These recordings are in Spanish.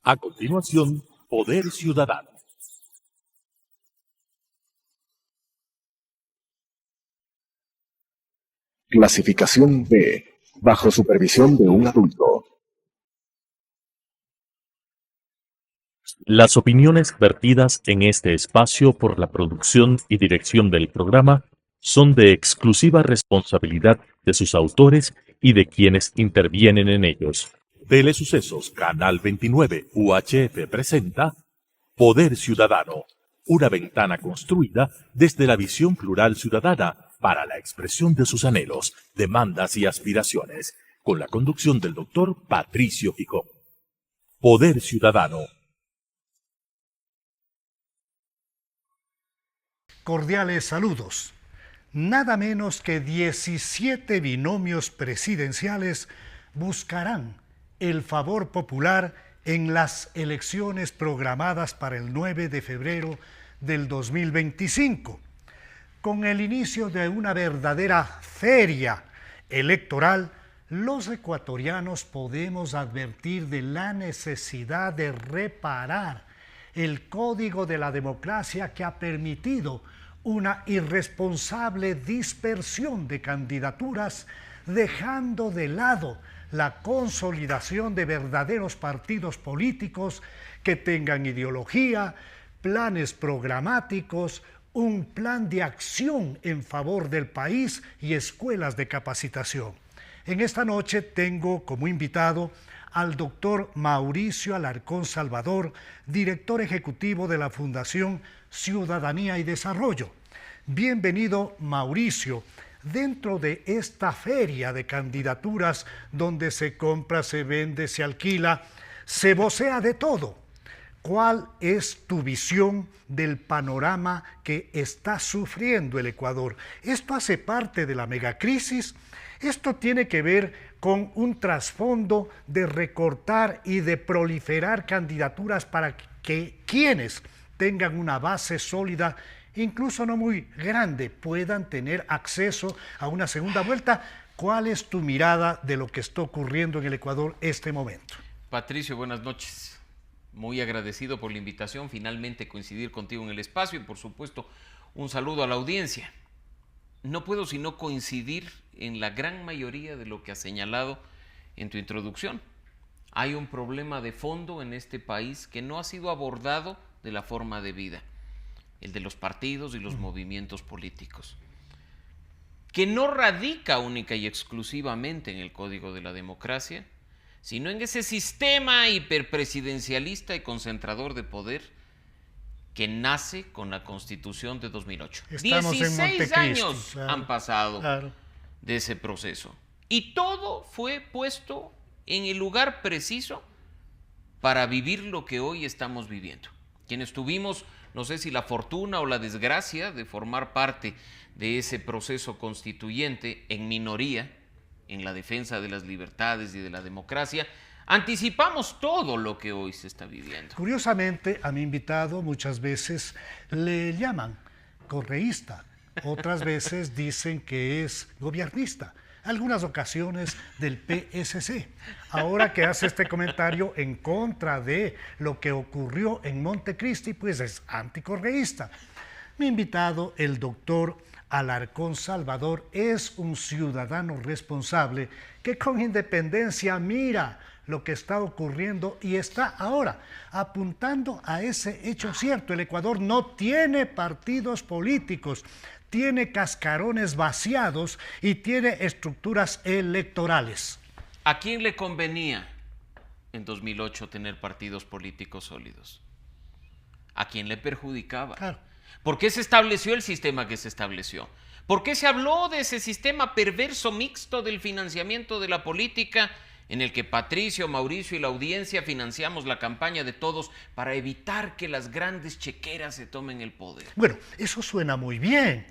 A continuación, Poder Ciudadano. Clasificación B, bajo supervisión de un adulto. Las opiniones vertidas en este espacio por la producción y dirección del programa son de exclusiva responsabilidad de sus autores y de quienes intervienen en ellos. Telesucesos Canal 29 UHF presenta Poder Ciudadano, una ventana construida desde la visión plural ciudadana para la expresión de sus anhelos, demandas y aspiraciones, con la conducción del doctor Patricio Gijón. Poder Ciudadano. Cordiales saludos. Nada menos que 17 binomios presidenciales buscarán el favor popular en las elecciones programadas para el 9 de febrero del 2025, con el inicio de una verdadera feria electoral. Los ecuatorianos podemos advertir de la necesidad de reparar el código de la democracia que ha permitido una irresponsable dispersión de candidaturas, dejando de lado la consolidación de verdaderos partidos políticos que tengan ideología, planes programáticos, un plan de acción en favor del país y escuelas de capacitación. En esta noche tengo como invitado al doctor Mauricio Alarcón Salvador, director ejecutivo de la Fundación Ciudadanía y Desarrollo. Bienvenido, Mauricio, dentro de esta feria de candidaturas donde se compra, se vende, se alquila, se vocea de todo. ¿Cuál es tu visión del panorama que está sufriendo el Ecuador? ¿Esto hace parte de la megacrisis? Esto tiene que ver con un trasfondo de recortar y de proliferar candidaturas para que quienes tengan una base sólida, incluso no muy grande, puedan tener acceso a una segunda vuelta. ¿Cuál es tu mirada de lo que está ocurriendo en el Ecuador este momento? Patricio, buenas noches. Muy agradecido por la invitación, finalmente coincidir contigo en el espacio y por supuesto un saludo a la audiencia. No puedo sino coincidir en la gran mayoría de lo que has señalado en tu introducción. Hay un problema de fondo en este país que no ha sido abordado de la forma debida, el de los partidos y los movimientos políticos, que no radica única y exclusivamente en el Código de la Democracia, sino en ese sistema hiperpresidencialista y concentrador de poder que nace con la Constitución de 2008. Estamos 16 años claro, han pasado claro. de ese proceso. Y todo fue puesto en el lugar preciso para vivir lo que hoy estamos viviendo. Quienes tuvimos, no sé si la fortuna o la desgracia de formar parte de ese proceso constituyente en minoría, en la defensa de las libertades y de la democracia, anticipamos todo lo que hoy se está viviendo. Curiosamente, a mi invitado muchas veces le llaman correísta, otras veces dicen que es gobiernista, algunas ocasiones del PSC. Ahora que hace este comentario en contra de lo que ocurrió en Montecristi, pues es anticorreísta. Mi invitado, el doctor Alarcón Salvador, es un ciudadano responsable que con independencia mira lo que está ocurriendo y está ahora apuntando a ese hecho cierto. El Ecuador no tiene partidos políticos, tiene cascarones vaciados y tiene estructuras electorales. ¿A quién le convenía en 2008 tener partidos políticos sólidos? ¿A quién le perjudicaba? Claro. ¿Por qué se estableció el sistema que se estableció? ¿Por qué se habló de ese sistema perverso mixto del financiamiento de la política en el que Patricio, Mauricio y la audiencia financiamos la campaña de todos para evitar que las grandes chequeras se tomen el poder? Bueno, eso suena muy bien.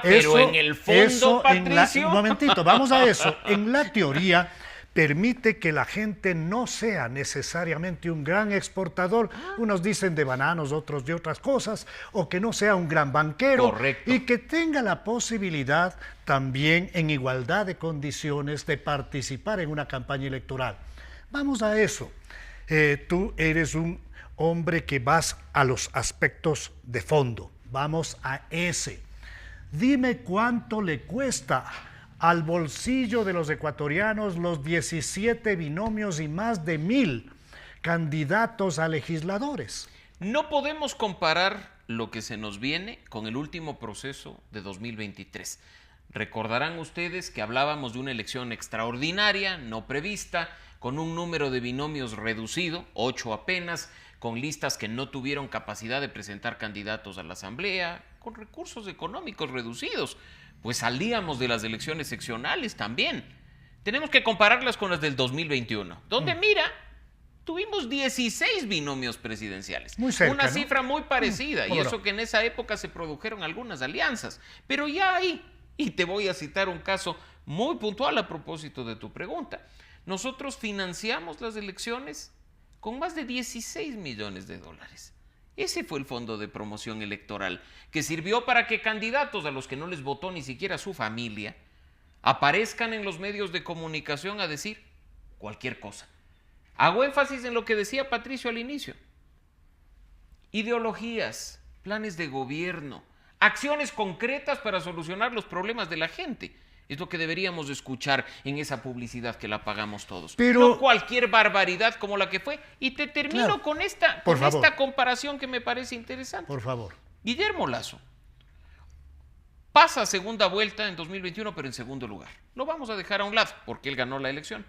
Pero en el fondo, Patricio... Un momentito, vamos a eso. En la teoría permite que la gente no sea necesariamente un gran exportador, unos dicen de bananos, otros de otras cosas, o que no sea un gran banquero. Correcto. Y que tenga la posibilidad también en igualdad de condiciones de participar en una campaña electoral. Vamos a eso. Tú eres un hombre que vas a los aspectos de fondo. Vamos a ese. Dime cuánto le cuesta al bolsillo de los ecuatorianos los 17 binomios y más de 1000 candidatos a legisladores. No podemos comparar lo que se nos viene con el último proceso de 2023. Recordarán ustedes que hablábamos de una elección extraordinaria, no prevista, con un número de binomios reducido, 8 apenas, con listas que no tuvieron capacidad de presentar candidatos a la asamblea, con recursos económicos reducidos. Pues salíamos de las elecciones seccionales también. Tenemos que compararlas con las del 2021, donde mira, tuvimos 16 binomios presidenciales. Muy cerca, una ¿no? cifra muy parecida, y ¿Cómo no? eso que en esa época se produjeron algunas alianzas. Pero ya ahí, y te voy a citar un caso muy puntual a propósito de tu pregunta. Nosotros financiamos las elecciones con más de 16 millones de dólares. Ese fue el fondo de promoción electoral, que sirvió para que candidatos a los que no les votó ni siquiera su familia aparezcan en los medios de comunicación a decir cualquier cosa. Hago énfasis en lo que decía Patricio al inicio. Ideologías, planes de gobierno, acciones concretas para solucionar los problemas de la gente. Es lo que deberíamos escuchar en esa publicidad que la pagamos todos. Pero no cualquier barbaridad como la que fue. Y te termino claro, con esta comparación que me parece interesante. Por favor. Guillermo Lasso pasa a segunda vuelta en 2021, pero en segundo lugar. Lo vamos a dejar a un lado, porque él ganó la elección.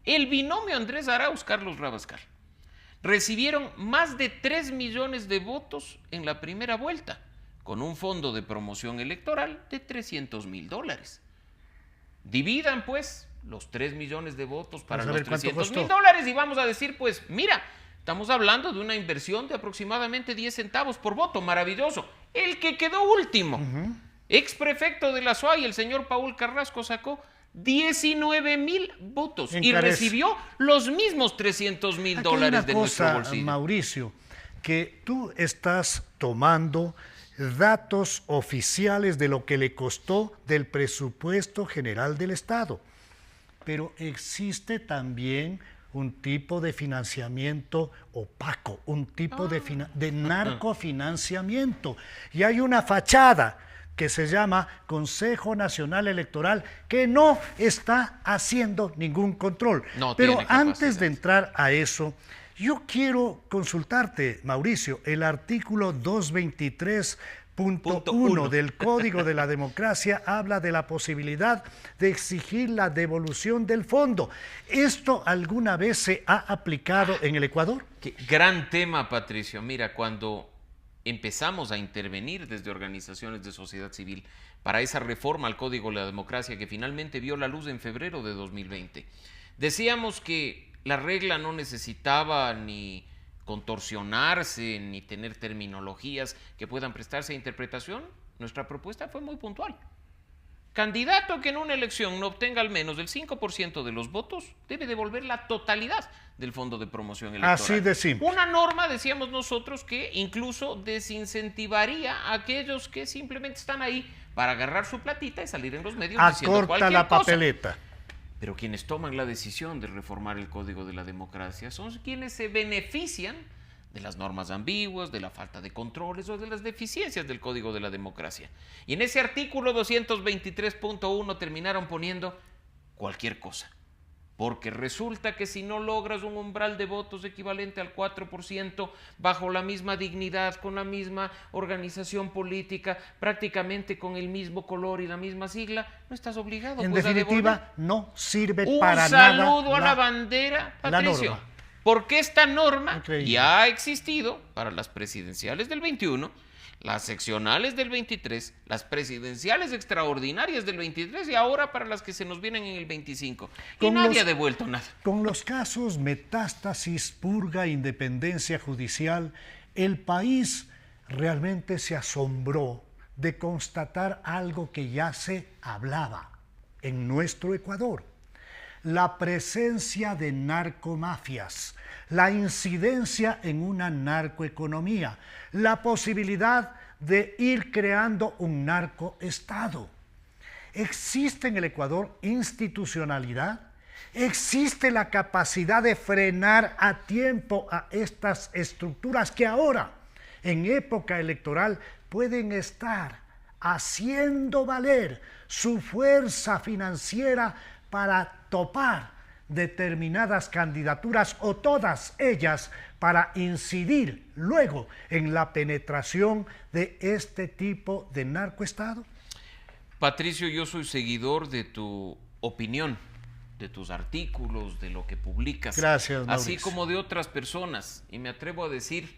El binomio Andrés Arauz, Carlos Rabascal, recibieron más de 3 millones de votos en la primera vuelta, con un fondo de promoción electoral de $300,000. Dividan, pues, los 3 millones de votos para los $300,000 y vamos a decir, pues, mira, estamos hablando de una inversión de aproximadamente 10 centavos por voto. Maravilloso. El que quedó último, ex prefecto de la SUAY, el señor Paul Carrasco, sacó 19,000 votos y recibió los mismos $300,000 de nuestro bolsillo. Mauricio, que tú estás tomando datos oficiales de lo que le costó del presupuesto general del Estado, pero existe también un tipo de financiamiento opaco, un tipo de narcofinanciamiento, y hay una fachada que se llama Consejo Nacional Electoral, que no está haciendo ningún control. Pero antes de entrar a eso, yo quiero consultarte, Mauricio, el artículo 223.1 del Código de la Democracia habla de la posibilidad de exigir la devolución del fondo. ¿Esto alguna vez se ha aplicado en el Ecuador? Qué gran tema, Patricio. Mira, cuando empezamos a intervenir desde organizaciones de sociedad civil para esa reforma al Código de la Democracia que finalmente vio la luz en febrero de 2020, decíamos que la regla no necesitaba ni contorsionarse ni tener terminologías que puedan prestarse a interpretación. Nuestra propuesta fue muy puntual. Candidato que en una elección no obtenga al menos el 5% de los votos debe devolver la totalidad del fondo de promoción electoral. Así de simple. Una norma, decíamos nosotros, que incluso desincentivaría a aquellos que simplemente están ahí para agarrar su platita y salir en los medios diciendo cualquier la cosa. papeleta. Pero quienes toman la decisión de reformar el Código de la Democracia son quienes se benefician de las normas ambiguas, de la falta de controles o de las deficiencias del Código de la Democracia. Y en ese artículo 223.1 terminaron poniendo cualquier cosa. Porque resulta que si no logras un umbral de votos equivalente al 4%, bajo la misma dignidad, con la misma organización política, prácticamente con el mismo color y la misma sigla, no estás obligado. En pues, definitiva, no sirve un para nada. Un saludo a la bandera, Patricio. norma. Porque esta norma Increíble. ya ha existido para las presidenciales del 21, las seccionales del 23, las presidenciales extraordinarias del 23 y ahora para las que se nos vienen en el 25. Y nadie ha devuelto nada. Con los casos metástasis, purga, independencia judicial, el país realmente se asombró de constatar algo que ya se hablaba en nuestro Ecuador. La presencia de narcomafias, la incidencia en una narcoeconomía, la posibilidad de ir creando un narcoestado. ¿Existe en el Ecuador institucionalidad? Existe la capacidad de frenar a tiempo a estas estructuras que ahora, en época electoral, pueden estar haciendo valer su fuerza financiera para topar determinadas candidaturas o todas ellas para incidir luego en la penetración de este tipo de narcoestado? Patricio, yo soy seguidor de tu opinión, de tus artículos, de lo que publicas. Gracias, Mauricio. Así como de otras personas. Y me atrevo a decir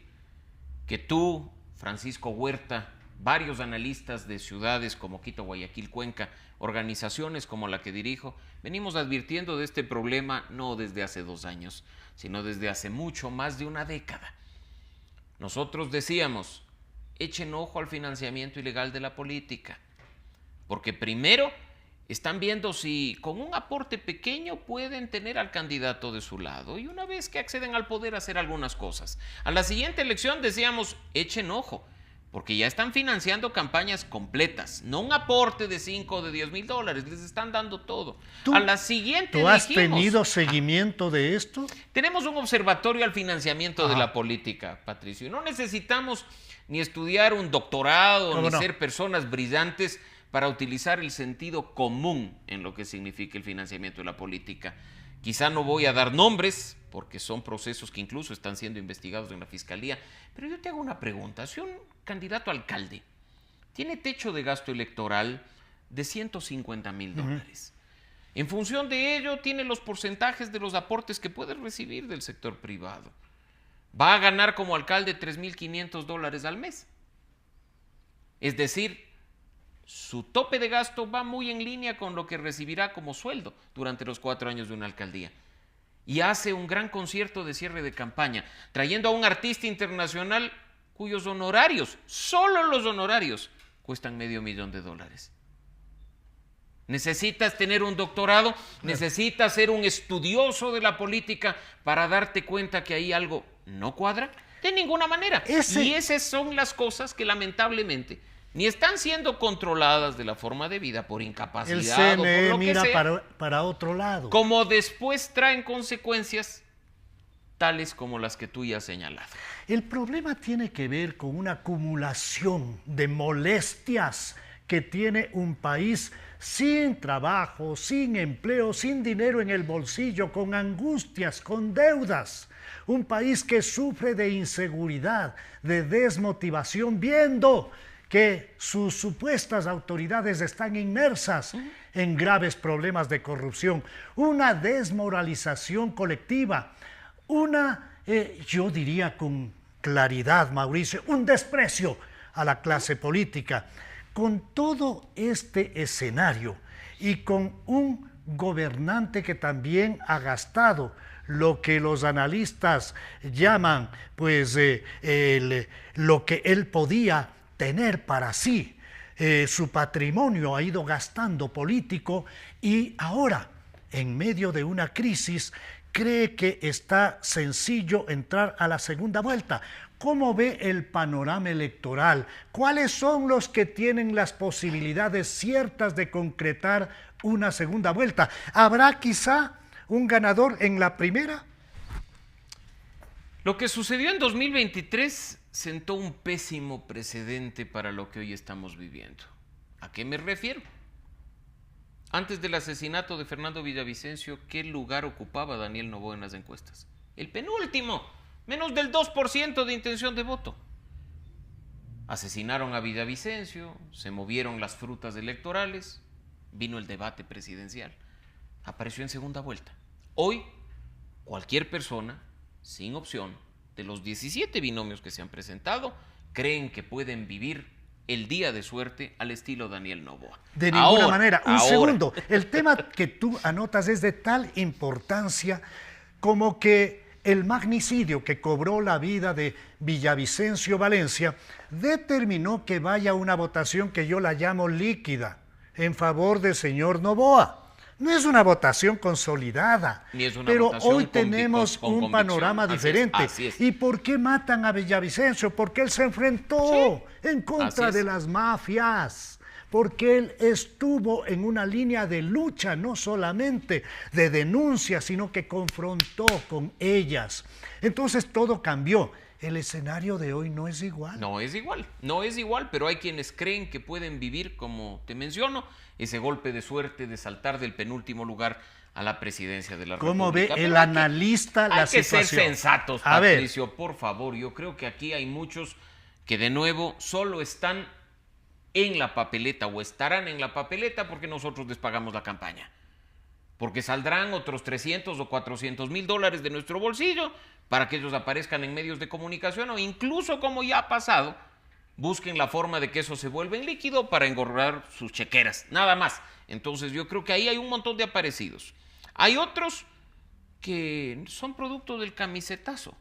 que tú, Francisco Huerta, varios analistas de ciudades como Quito, Guayaquil, Cuenca, organizaciones como la que dirijo, venimos advirtiendo de este problema no desde hace 2 años, sino desde hace mucho más de una década. Nosotros decíamos, echen ojo al financiamiento ilegal de la política, porque primero están viendo si con un aporte pequeño pueden tener al candidato de su lado y una vez que acceden al poder hacer algunas cosas. A la siguiente elección decíamos, echen ojo, porque ya están financiando campañas completas, no un aporte de 5 o de 10 mil dólares, les están dando todo. A la siguiente ¿Tú has dijimos, tenido seguimiento de esto? tenemos un observatorio al financiamiento de la política, Patricio, y no necesitamos ni estudiar un doctorado, ni ser personas brillantes para utilizar el sentido común en lo que significa el financiamiento de la política. Quizá no voy a dar nombres, porque son procesos que incluso están siendo investigados en la Fiscalía, pero yo te hago una pregunta. Si un candidato a alcalde tiene techo de gasto electoral de 150 mil dólares, en función de ello tiene los porcentajes de los aportes que puede recibir del sector privado, va a ganar como alcalde 3.500 dólares al mes. Es decir, su tope de gasto va muy en línea con lo que recibirá como sueldo durante los 4 años de una alcaldía. Y hace un gran concierto de cierre de campaña, trayendo a un artista internacional cuyos honorarios, solo los honorarios, cuestan $500,000. Necesitas tener un doctorado, necesitas ser un estudioso de la política para darte cuenta que ahí algo no cuadra de ninguna manera. Y esas son las cosas que lamentablemente ni están siendo controladas de la forma debida por incapacidad el CNE o por lo mira que sea, para otro lado. como después traen consecuencias tales como las que tú ya has señalado. El problema tiene que ver con una acumulación de molestias que tiene un país sin trabajo, sin empleo, sin dinero en el bolsillo, con angustias, con deudas. Un país que sufre de inseguridad, de desmotivación, viendo que sus supuestas autoridades están inmersas en graves problemas de corrupción, una desmoralización colectiva, yo diría con claridad, Mauricio, un desprecio a la clase política. Con todo este escenario y con un gobernante que también ha gastado lo que los analistas llaman, pues, lo que él podía tener para sí, su patrimonio ha ido gastando político y ahora, en medio de una crisis, cree que está sencillo entrar a la segunda vuelta. ¿Cómo ve el panorama electoral? ¿Cuáles son los que tienen las posibilidades ciertas de concretar una segunda vuelta? ¿Habrá quizá un ganador en la primera? Lo que sucedió en 2023 sentó un pésimo precedente para lo que hoy estamos viviendo. ¿A qué me refiero? Antes del asesinato de Fernando Villavicencio, ¿qué lugar ocupaba Daniel Noboa en las encuestas? El penúltimo, menos del 2% de intención de voto. Asesinaron a Villavicencio, se movieron las frutas electorales, vino el debate presidencial, apareció en segunda vuelta. Hoy, cualquier persona, sin opción, de los 17 binomios que se han presentado, creen que pueden vivir el día de suerte al estilo Daniel Noboa. De ninguna manera. Un segundo. El tema que tú anotas es de tal importancia como que el magnicidio que cobró la vida de Villavicencio Valencia determinó que vaya una votación que yo la llamo líquida en favor del señor Noboa. No es una votación consolidada, pero hoy tenemos un panorama diferente. Así es. ¿Y por qué matan a Villavicencio? Porque él se enfrentó en contra de las mafias. porque él estuvo en una línea de lucha, no solamente de denuncia, sino que confrontó con ellas. Entonces todo cambió. El escenario de hoy no es igual. No es igual, pero hay quienes creen que pueden vivir, como te menciono, ese golpe de suerte de saltar del penúltimo lugar a la presidencia de la República. ¿Cómo ve el analista la situación? Hay que ser sensatos, Patricio, por favor. Yo creo que aquí hay muchos que de nuevo solo están en la papeleta o estarán en la papeleta porque nosotros les pagamos la campaña. Porque saldrán otros 300 o 400 mil dólares de nuestro bolsillo para que ellos aparezcan en medios de comunicación o incluso, como ya ha pasado, busquen la forma de que eso se vuelva en líquido para engordar sus chequeras, nada más. Entonces yo creo que ahí hay un montón de aparecidos. Hay otros que son producto del camisetazo,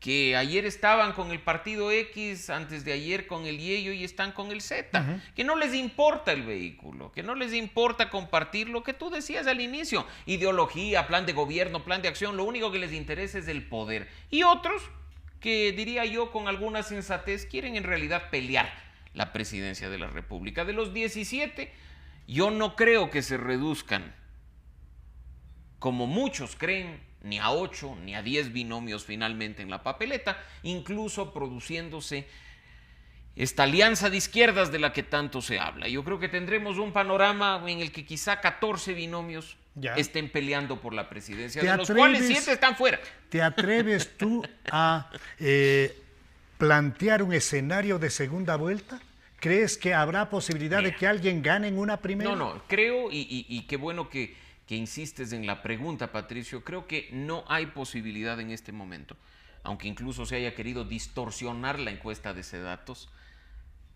que ayer estaban con el partido X, antes de ayer con el Y y hoy están con el Z, que no les importa el vehículo, que no les importa compartir lo que tú decías al inicio, ideología, plan de gobierno, plan de acción, lo único que les interesa es el poder. Y otros que, diría yo, con alguna sensatez, quieren en realidad pelear la presidencia de la República. De los 17, yo no creo que se reduzcan, como muchos creen, ni a 8 ni a 10 binomios finalmente en la papeleta, incluso produciéndose esta alianza de izquierdas de la que tanto se habla. Yo creo que tendremos un panorama en el que quizá 14 binomios estén peleando por la presidencia, de los cuales 7 están fuera. ¿Te atreves tú a plantear un escenario de segunda vuelta? ¿Crees que habrá posibilidad de que alguien gane en una primera? No, creo, y qué bueno que insistes en la pregunta, Patricio, creo que no hay posibilidad en este momento, aunque incluso se haya querido distorsionar la encuesta de Sedatos,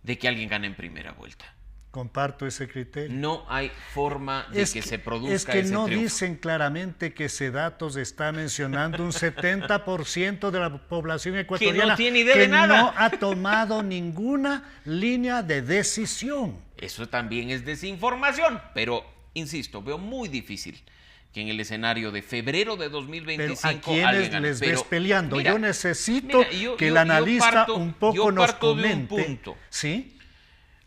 de que alguien gane en primera vuelta. Comparto ese criterio. No hay forma de que se produzca ese triunfo. Es que no dicen claramente que Sedatos está mencionando un 70% de la población ecuatoriana que no tiene idea de nada, no ha tomado ninguna línea de decisión. Eso también es desinformación, pero insisto, veo muy difícil que en el escenario de febrero de 2025 pero ¿a quiénes les ves peleando? Mira, yo necesito que el analista un poco nos comente. De un punto. ¿Sí?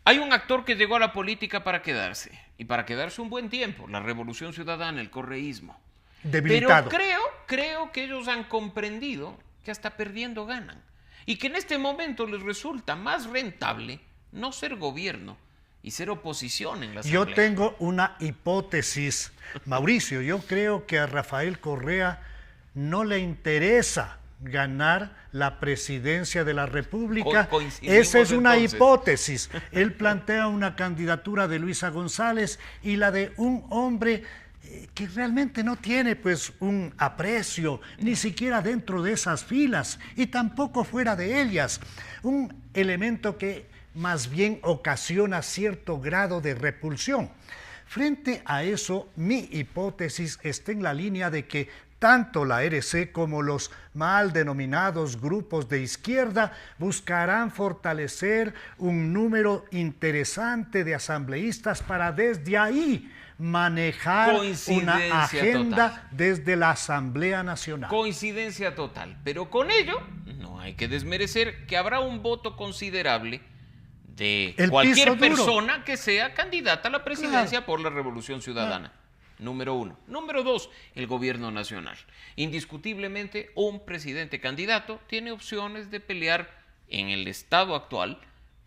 Hay un actor que llegó a la política para quedarse, y para quedarse un buen tiempo, la Revolución Ciudadana, el correísmo. Debilitado. Pero creo que ellos han comprendido que hasta perdiendo ganan, y que en este momento les resulta más rentable no ser gobierno y ser oposición en la Asamblea. Yo tengo una hipótesis, Mauricio. Yo creo que a Rafael Correa no le interesa ganar la presidencia de la República. Esa es una hipótesis. Él plantea una candidatura de Luisa González y la de un hombre que realmente no tiene pues un aprecio, ni siquiera dentro de esas filas y tampoco fuera de ellas. Un elemento que más bien ocasiona cierto grado de repulsión. Frente a eso, mi hipótesis está en la línea de que tanto la RC como los mal denominados grupos de izquierda buscarán fortalecer un número interesante de asambleístas para desde ahí manejar una agenda total desde la Asamblea Nacional. Coincidencia total, pero con ello no hay que desmerecer que habrá un voto considerable de cualquier persona que sea candidata a la presidencia por la Revolución Ciudadana. Número 1. Número 2, el gobierno nacional. Indiscutiblemente, un presidente candidato tiene opciones de pelear en el estado actual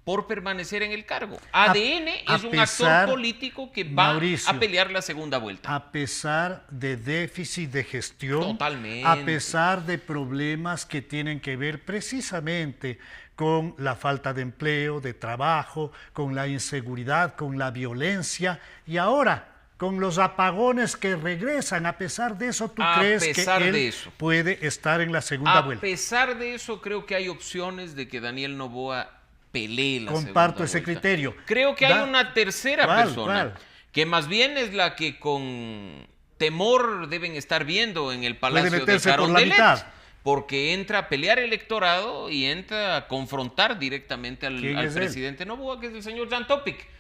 por permanecer en el cargo. ADN es un actor político que va a pelear la segunda vuelta. A pesar de déficit de gestión, totalmente, a pesar de problemas que tienen que ver precisamente con la falta de empleo, de trabajo, con la inseguridad, con la violencia y ahora con los apagones que regresan. A pesar de eso, ¿tú crees que él puede estar en la segunda vuelta? A pesar de eso, creo que hay opciones de que Daniel Noboa pelee la segunda vuelta. Comparto ese criterio. Creo que hay una tercera persona que más bien es la que con temor deben estar viendo en el Palacio de Carondelet, porque entra a pelear electorado y entra a confrontar directamente al presidente Noboa, que es el señor Jan Topic.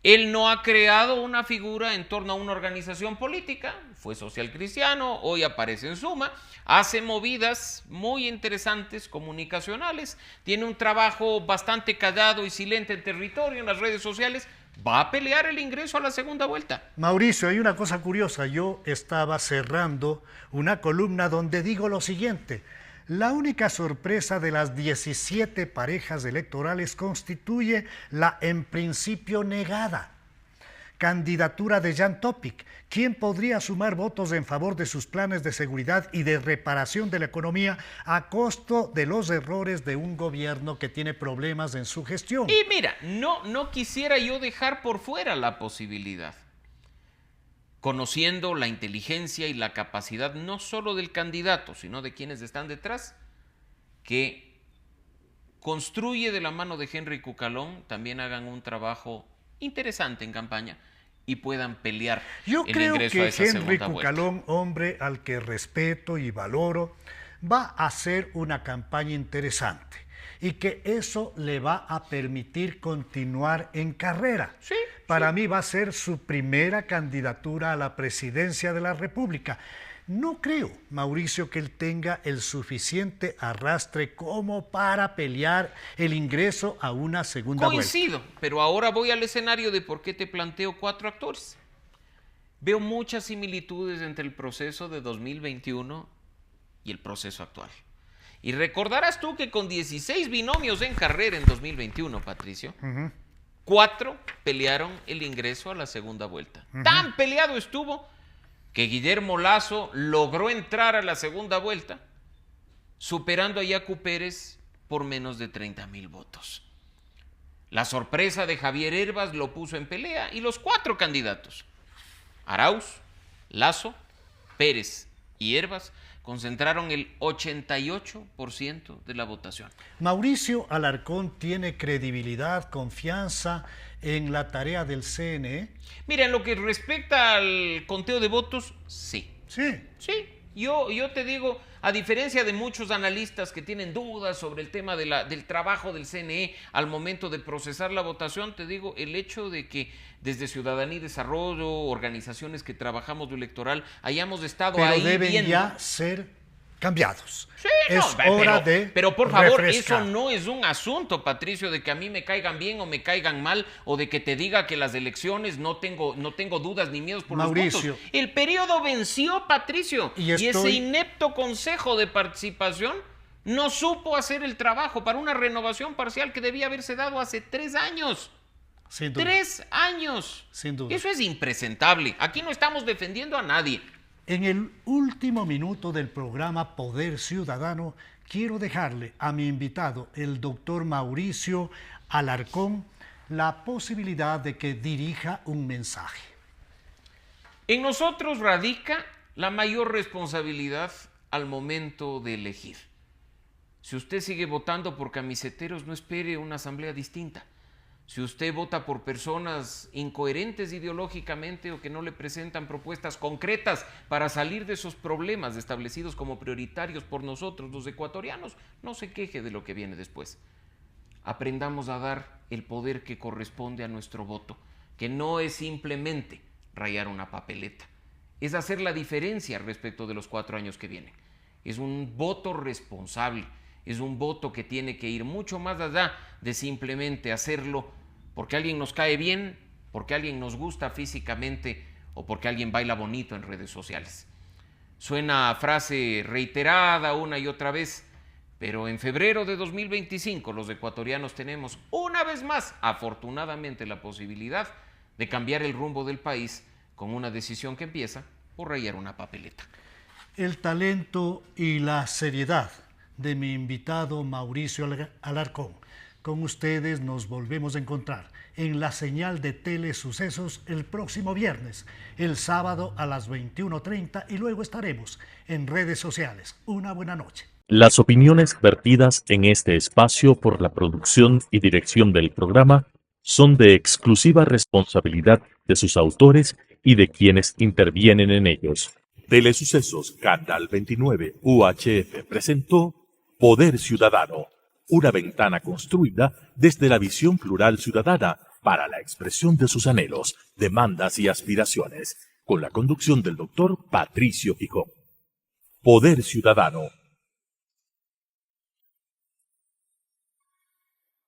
Él no ha creado una figura en torno a una organización política, fue social cristiano, hoy aparece en Suma, hace movidas muy interesantes comunicacionales, tiene un trabajo bastante callado y silente en territorio, en las redes sociales, va a pelear el ingreso a la segunda vuelta. Mauricio, hay una cosa curiosa. Yo estaba cerrando una columna donde digo lo siguiente. La única sorpresa de las 17 parejas electorales constituye la en principio negada candidatura de Jan Topic, quien podría sumar votos en favor de sus planes de seguridad y de reparación de la economía a costo de los errores de un gobierno que tiene problemas en su gestión. Y mira, no quisiera yo dejar por fuera la posibilidad, conociendo la inteligencia y la capacidad no solo del candidato, sino de quienes están detrás, que construye de la mano de Henry Cucalón, también hagan un trabajo interesante en campaña y puedan pelear Yo el creo ingreso que a esa Henry segunda vuelta. Cucalón, hombre al que respeto y valoro, va a hacer una campaña interesante y que eso le va a permitir continuar en carrera. Sí, Para sí. mí va a ser su primera candidatura a la presidencia de la República. No creo, Mauricio, que él tenga el suficiente arrastre como para pelear el ingreso a una segunda vuelta. Coincido, pero ahora voy al escenario de por qué te planteo 4 actores. Veo muchas similitudes entre el proceso de 2021 y el proceso actual. Y recordarás tú que con 16 binomios en carrera en 2021, Patricio, 4 pelearon el ingreso a la segunda vuelta. Tan peleado estuvo que Guillermo Lasso logró entrar a la segunda vuelta, superando a Yacu Pérez por menos de 30,000 votos. La sorpresa de Javier Hervas lo puso en pelea y los 4 candidatos, Arauz, Lasso, Pérez y Hervas, concentraron el 88% de la votación. Mauricio Alarcón tiene credibilidad, confianza en la tarea del CNE. Mira, en lo que respecta al conteo de votos, sí. Sí. Sí, yo te digo, a diferencia de muchos analistas que tienen dudas sobre el tema del trabajo del CNE al momento de procesar la votación, te digo, el hecho de que desde Ciudadanía y Desarrollo, organizaciones que trabajamos lo electoral, hayamos estado Pero ahí deben viendo. ya ser cambiados. Sí, es no, hora de pero por favor, refrescar. eso no es un asunto, Patricio, de que a mí me caigan bien o me caigan mal, o de que te diga que las elecciones no tengo dudas ni miedos por Mauricio. los votos. El periodo venció, Patricio, y ese inepto consejo de participación no supo hacer el trabajo para una renovación parcial que debía haberse dado hace 3 años. Sin duda. 3 años. Sin duda. Eso es impresentable. Aquí no estamos defendiendo a nadie. En el último minuto del programa Poder Ciudadano, quiero dejarle a mi invitado, el doctor Mauricio Alarcón, la posibilidad de que dirija un mensaje. En nosotros radica la mayor responsabilidad al momento de elegir. Si usted sigue votando por camiseteros, no espere una asamblea distinta. Si usted vota por personas incoherentes ideológicamente o que no le presentan propuestas concretas para salir de esos problemas establecidos como prioritarios por nosotros, los ecuatorianos, no se queje de lo que viene después. Aprendamos a dar el poder que corresponde a nuestro voto, que no es simplemente rayar una papeleta, es hacer la diferencia respecto de los 4 años que vienen. Es un voto responsable. Es un voto que tiene que ir mucho más allá de simplemente hacerlo porque alguien nos cae bien, porque alguien nos gusta físicamente o porque alguien baila bonito en redes sociales. Suena a frase reiterada una y otra vez, pero en febrero de 2025 los ecuatorianos tenemos una vez más, afortunadamente, la posibilidad de cambiar el rumbo del país con una decisión que empieza por rayar una papeleta. El talento y la seriedad de mi invitado Mauricio Alarcón. Con ustedes nos volvemos a encontrar en la señal de Telesucesos el próximo viernes, el sábado a las 21:30 y luego estaremos en redes sociales. Una buena noche. Las opiniones vertidas en este espacio por la producción y dirección del programa son de exclusiva responsabilidad de sus autores y de quienes intervienen en ellos. Telesucesos Canal 29 UHF presentó Poder Ciudadano, una ventana construida desde la visión plural ciudadana para la expresión de sus anhelos, demandas y aspiraciones, con la conducción del doctor Patricio Gijón. Poder Ciudadano,